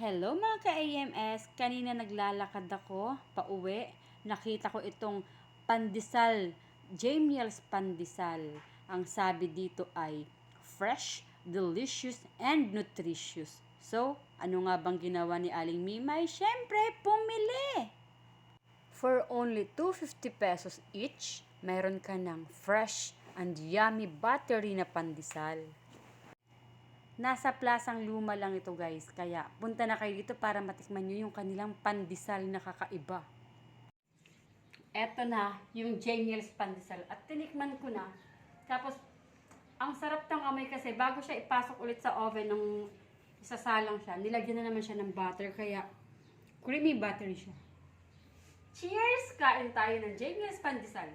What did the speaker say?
Hello mga ka-AMS, kanina naglalakad ako pauwi, nakita ko itong pandesal, Jamie's pandesal. Ang sabi dito ay fresh, delicious, and nutritious. So, ano nga bang ginawa ni Aling Mimay? Syempre, pumili! For only 250 pesos each, mayroon ka ng fresh and yummy buttery na pandesal. Nasa Plasang Luma lang ito guys, kaya punta na kayo dito para matikman nyo yung kanilang pandesal na kakaiba. Eto na yung Jamie's pandesal at tinikman ko na. Tapos, ang sarap ng amoy kasi bago siya ipasok ulit sa oven nung isasalang siya, nilagyan na naman siya ng butter, kaya creamy buttery siya. Cheers! Kain tayo ng Jamie's pandesal.